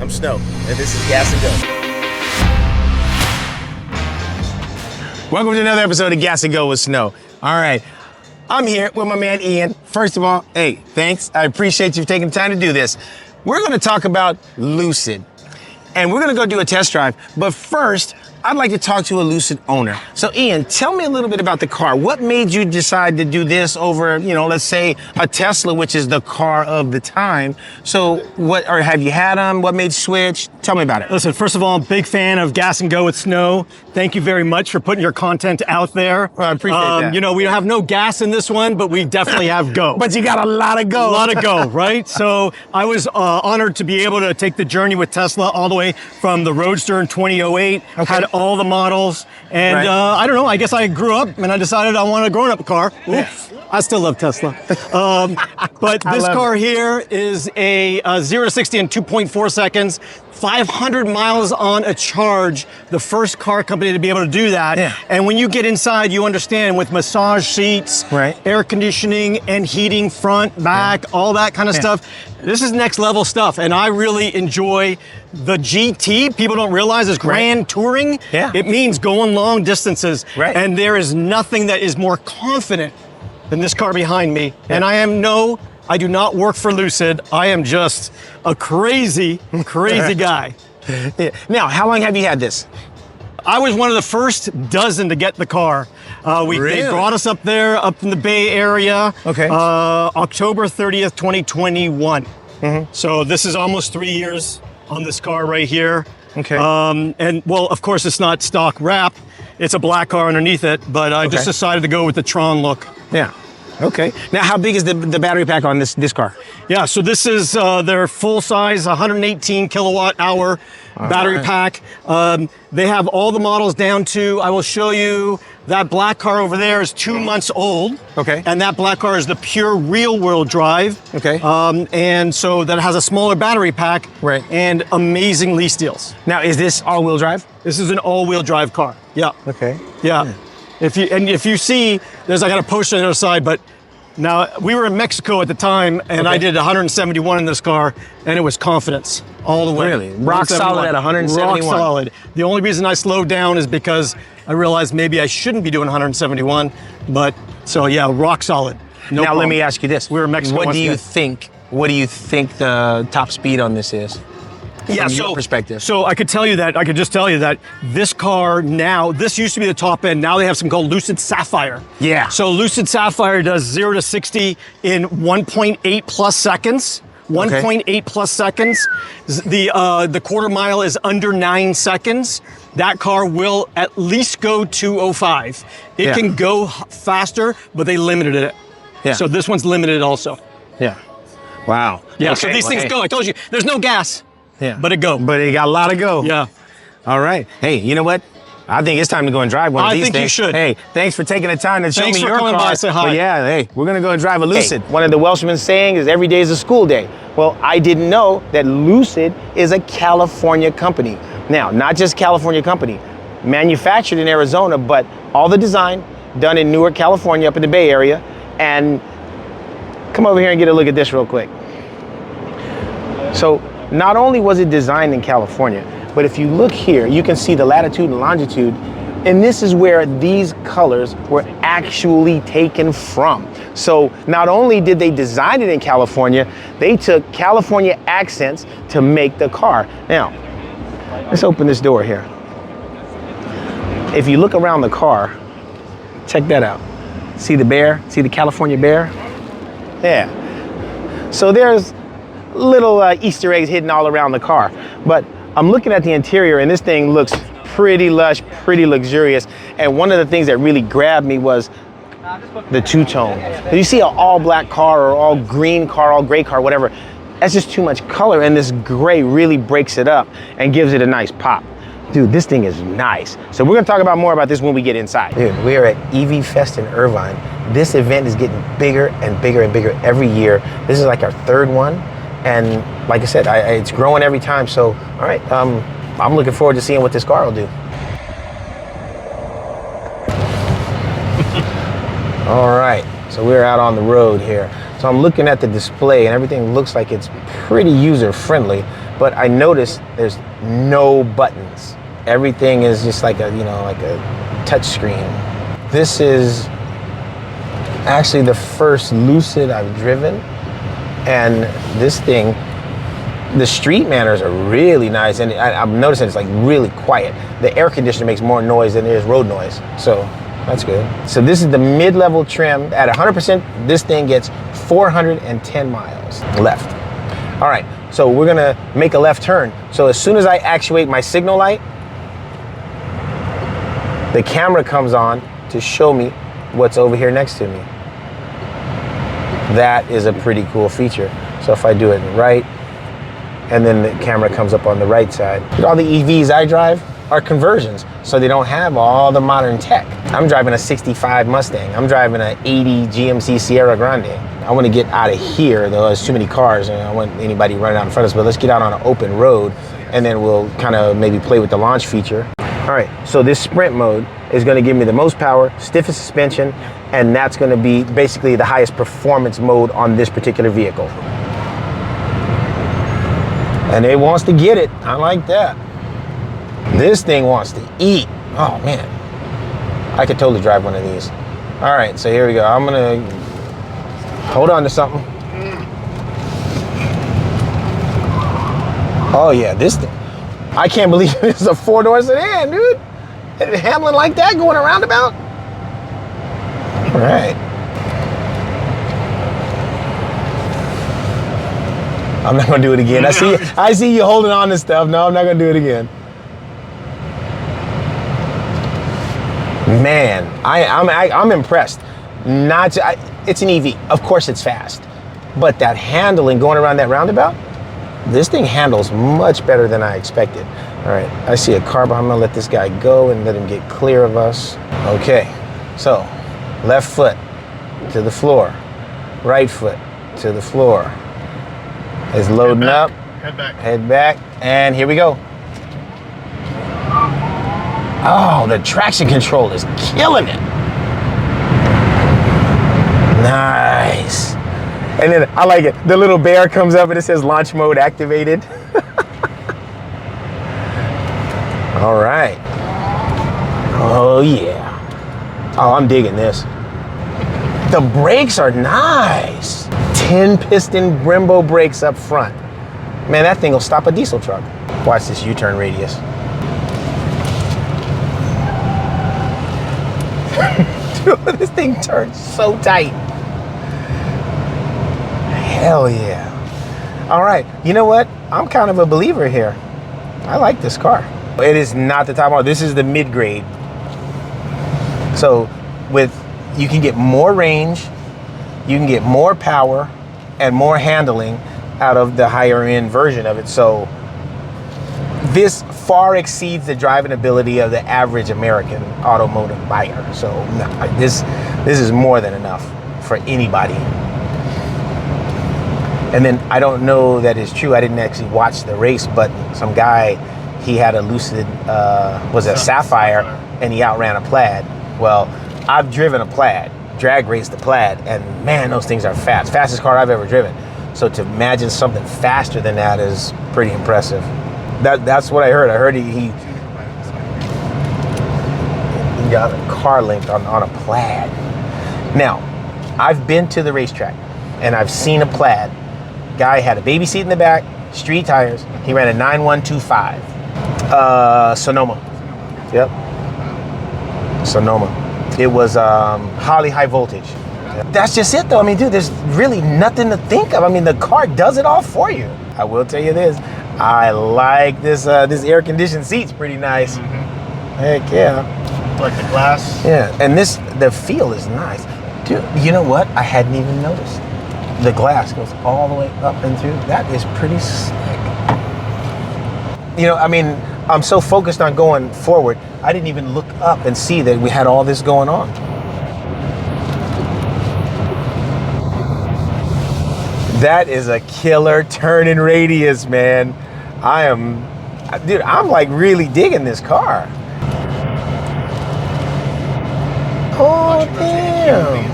I'm Snow, and this is Gas and Go. Welcome to another episode of Gas and Go with Snow. All right, I'm here with my man Ian. First of all, hey, thanks. I appreciate you taking the time to do this. We're gonna talk about Lucid, and we're gonna go do a test drive. But first, I'd like to talk to a Lucid owner. So Ian, tell me a little bit about the car. What made you decide to do this over, let's say a Tesla, which is the car of the time? So or have you had them? What made you switch? Tell me about it. Listen, first of all, I'm a big fan of Gas and Go with Snow. Thank you very much for putting your content out there. Well, I appreciate that. We have no gas in this one, but we definitely have go. But you got a lot of go. A lot of go, right? So I was honored to be able to take the journey with Tesla all the way from the Roadster in 2008, had all the models, and Right. I don't know, I guess I grew up and I decided I wanted a grown-up car. Oops. I still love Tesla. But this car here is a 0 to 60 in 2.4 seconds, 500 miles on a charge, the first car company to be able to do that. Yeah. And when you get inside, you understand with massage seats, Right. air conditioning and heating front, back, all that kind of stuff. This is next level stuff. And I really enjoy the GT. People don't realize is Grand Touring. Yeah. It means going long distances. Right. And there is nothing that is more confident than this car behind me. Yeah. And I do not work for Lucid. I am just a crazy guy. Yeah. Now, how long have you had this? I was one of the first dozen to get the car. They Really? brought us up there, up in the Bay Area. Okay. October 30th, 2021. So this is almost 3 years on this car right here. Okay. And well, of course, it's not stock wrap. It's a black car underneath it, but I just decided to go with the Tron look. Yeah. Okay. Now, how big is the battery pack on this car? Yeah, so this is their full-size 118 kilowatt-hour battery pack. They have all the models down to, I will show you, that black car over there is 2 months old. Okay. And that black car is the pure real-world drive. Okay. And so that has a smaller battery pack. Right. And amazing lease deals. Now, is this all-wheel drive? This is an all-wheel drive car. Yeah. Okay. Yeah. If you see, I got a poster on the other side, but now we were in Mexico at the time, and I did 171 in this car, and it was confidence all the way. Really? Rock solid at 171? Rock solid. The only reason I slowed down is because I realized maybe I shouldn't be doing 171, but so yeah, rock solid. No Now, problem. let me ask you this. We were in Mexico What once do you again. think the top speed on this is? Yeah, From your perspective. So I could just tell you that this car now, this used to be the top end. Now they have something called Lucid Sapphire. Yeah. So Lucid Sapphire does 0 to 60 in 1.8 plus seconds. 1.8 plus seconds. The quarter mile is under 9 seconds. That car will at least go 205. It can go faster, but they limited it. Yeah. So this one's limited also. Yeah. Wow. Yeah. So these things go. I told you, there's no gas. Yeah. But it go. But it got a lot of go. Yeah. All right. Hey, you know what? I think it's time to go and drive one of these things. I think you should. Hey, thanks for taking the time to show Thanks me for your coming car. by, say hi. But yeah, hey, we're gonna go and drive a Lucid. One of the Welshman's saying is every day is a school day. Well, I didn't know that Lucid is a California company. Now, not just California company, manufactured in Arizona, but all the design done in Newark, California, up in the Bay Area. And come over here and get a look at this real quick. So not only was it designed in California, but if you look here, you can see the latitude and longitude, and this is where these colors were actually taken from. So not only did they design it in California, they took California accents to make the car. Now, let's open this door here. If you look around the car, check that out. See the bear? See the California bear? Yeah. So there's little Easter eggs hidden all around the car. But I'm looking at the interior, and this thing looks pretty lush, pretty luxurious. And one of the things that really grabbed me was the two-tone. You see an all-black car or all green car, all gray car, whatever, that's just too much color, and this gray really breaks it up and gives it a nice pop. Dude, this thing is nice. So we're gonna talk about more about this when we get inside. Dude, we are at EV Fest in Irvine. This event is getting bigger and bigger and bigger every year. This is like our third one. And like I said, it's growing every time. So, all right, I'm looking forward to seeing what this car will do. All right, so we're out on the road here. So I'm looking at the display and everything looks like it's pretty user friendly. but I noticed there's no buttons. Everything is just like a, you know, like a touch screen. This is actually the first Lucid I've driven, and this thing, the street manners are really nice, and I'm noticing it's like really quiet. The air conditioner makes more noise than there is road noise, so that's good. So this is the mid-level trim. At 100%, this thing gets 410 miles left. All right, so we're gonna make a left turn. So as soon as I actuate my signal light, the camera comes on to show me what's over here next to me. That is a pretty cool feature. So if I do it right, and then the camera comes up on the right side. All the EVs I drive are conversions, so they don't have all the modern tech. I'm driving a 65 Mustang. I'm driving an 80 GMC Sierra Grande. I want to get out of here, though. There's too many cars, and I don't want anybody running out in front of us, but let's get out on an open road, and then we'll kind of maybe play with the launch feature. All right, so this sprint mode is going to give me the most power, stiffest suspension, and that's going to be basically the highest performance mode on this particular vehicle. And it wants to get it. I like that. This thing wants to eat. Oh man, I could totally drive one of these. All right, so here we go. I'm gonna hold on to something. Oh yeah, this thing. I can't believe this is a 4-door sedan, dude. Handling like that, going a roundabout. All right. I'm not gonna do it again. I see you holding on to stuff. No, I'm not gonna do it again. Man, I'm impressed. It's an EV. Of course it's fast, but that handling going around that roundabout, this thing handles much better than I expected. All right, I see a car, but I'm gonna let this guy go and let him get clear of us. Okay, so left foot to the floor, right foot to the floor. It's loading up. Head back, and here we go. Oh, the traction control is killing it. Nice. And then I like it. The little bear comes up and it says launch mode activated. All right. Oh yeah. Oh, I'm digging this. The brakes are nice. 10-piston Brembo brakes up front. Man, that thing will stop a diesel truck. Watch this U-turn radius. Dude, this thing turns so tight. Hell yeah. All right, you know what? I'm kind of a believer here. I like this car. It is not the top model. This is the mid-grade. So you can get more range, you can get more power and more handling out of the higher end version of it. So this far exceeds the driving ability of the average American automotive buyer. So this is more than enough for anybody. And then I don't know that is true. I didn't actually watch the race, but some guy, he had a Lucid, was a Sapphire, and he outran a Plaid. Well, I've driven a Plaid, drag raced the Plaid, and man, those things are fast. Fastest car I've ever driven. So to imagine something faster than that is pretty impressive. That's what I heard. I heard he got a car linked on a Plaid. Now, I've been to the racetrack and I've seen a Plaid. Guy had a baby seat in the back, street tires. He ran a 9125 Sonoma. Yep. Sonoma. It was high voltage. That's just it though. I mean, dude, there's really nothing to think of. I mean, the car does it all for you. I will tell you this. I like this air conditioned seat's pretty nice. Mm-hmm. Heck yeah. Like the glass. Yeah, and the feel is nice. Dude, you know what? I hadn't even noticed. The glass goes all the way up and through. That is pretty slick. You know, I mean, I'm so focused on going forward, I didn't even look up and see that we had all this going on. That is a killer turning radius, man. I'm like really digging this car. Oh, damn.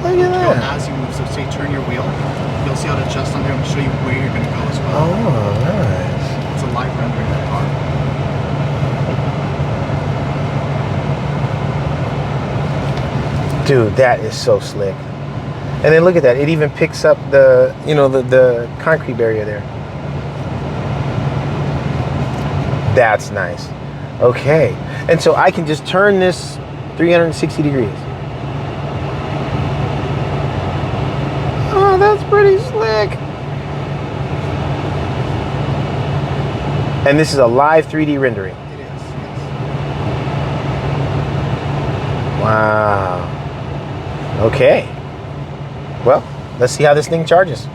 Look at that. As you move, so say turn your wheel, you'll see how to adjust on there and show you where you're going to go as well. Oh, nice. Dude, that is so slick. And then look at that. It even picks up the, you know, the concrete barrier there. That's nice. Okay. And so I can just turn this 360 degrees. Oh, that's pretty slick. And this is a live 3D rendering. It is. Wow. Okay. Well, let's see how this thing charges.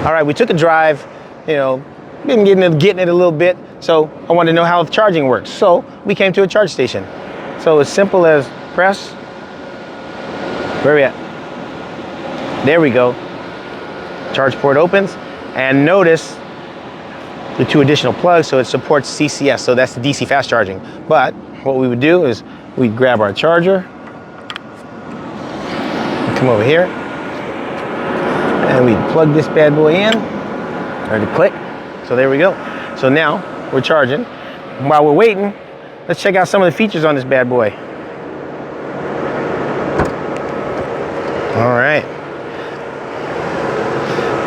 All right, we took a drive, you know, been getting it a little bit, so I wanted to know how the charging works. So we came to a charge station. So as simple as press, where are we at? There we go. Charge port opens, and notice the 2 additional plugs, so it supports CCS, so that's the DC fast charging. But what we would do is we'd grab our charger, come over here, and we'd plug this bad boy in, ready to click. So there we go. So now we're charging. While we're waiting, let's check out some of the features on this bad boy. All right.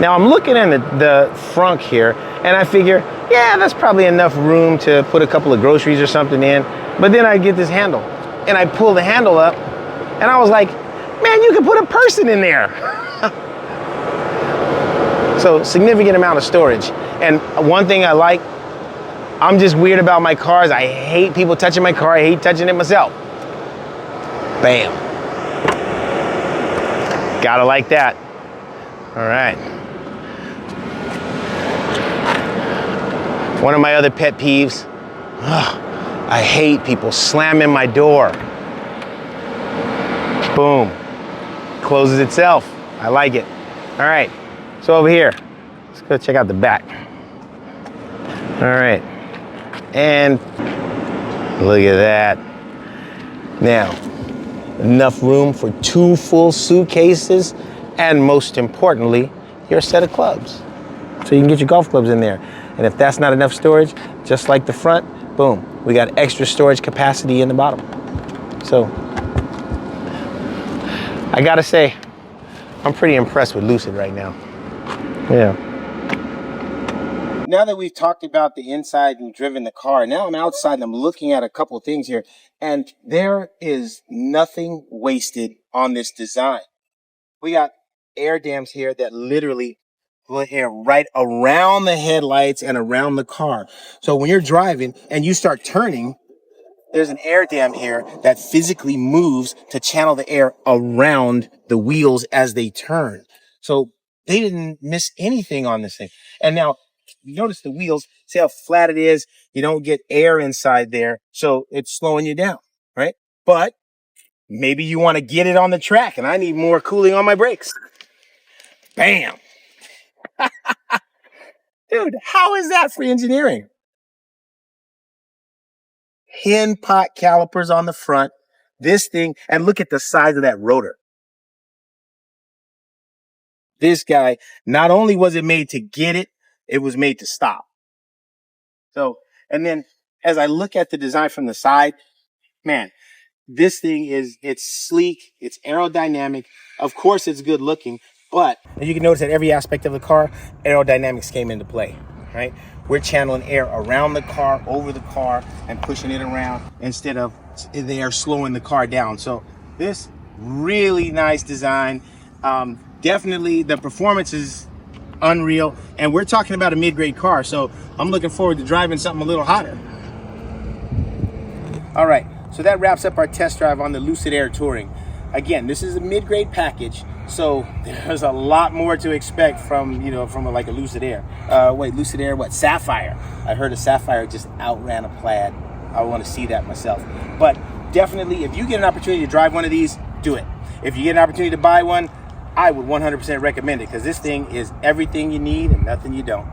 Now I'm looking at the Frunk here, and I figure, yeah, that's probably enough room to put a couple of groceries or something in. But then I get this handle, and I pull the handle up, and I was like, man, you can put a person in there. So significant amount of storage. And one thing I like, I'm just weird about my cars. I hate people touching my car. I hate touching it myself. Bam. Gotta like that. All right. One of my other pet peeves, I hate people slamming my door. Boom. Closes itself. I like it. All right. So over here, let's go check out the back. All right. And look at that. Now, enough room for 2 full suitcases, and most importantly, your set of clubs. So you can get your golf clubs in there. And if that's not enough storage, just like the front, boom, we got extra storage capacity in the bottom. So I gotta say, I'm pretty impressed with Lucid right now. Yeah. Now that we've talked about the inside and driven the car, now I'm outside and I'm looking at a couple things here, and there is nothing wasted on this design. We got air dams here that literally put air right around the headlights and around the car. So when you're driving and you start turning, there's an air dam here that physically moves to channel the air around the wheels as they turn. So they didn't miss anything on this thing. And now you notice the wheels, see how flat it is? You don't get air inside there, so it's slowing you down, right? But maybe you want to get it on the track and I need more cooling on my brakes. Bam. Dude, how is that for engineering? Hen pot calipers on the front. This thing, and look at the size of that rotor. This guy, not only was it made to get it, it was made to stop. So, and then as I look at the design from the side, man, this thing it's sleek, it's aerodynamic. Of course, it's good looking, but you can notice that every aspect of the car, aerodynamics came into play, right? We're channeling air around the car, over the car, and pushing it around instead of the air slowing the car down. So this really nice design. Definitely the performance is unreal, and we're talking about a mid-grade car, so I'm looking forward to driving something a little hotter. All right, so that wraps up our test drive on the Lucid Air Touring. Again, this is a mid-grade package, so there's a lot more to expect from, you know, from like a Lucid Air. Lucid Air, what? Sapphire. I heard a Sapphire just outran a Plaid. I want to see that myself. But definitely, if you get an opportunity to drive one of these, do it. If you get an opportunity to buy one, I would 100% recommend it, because this thing is everything you need and nothing you don't.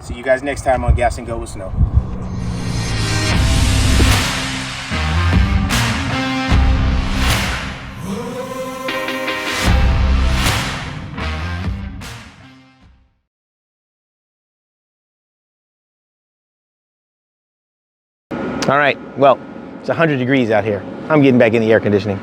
See you guys next time on Gas and Go with Snow. All right, well, it's 100 degrees out here. I'm getting back in the air conditioning.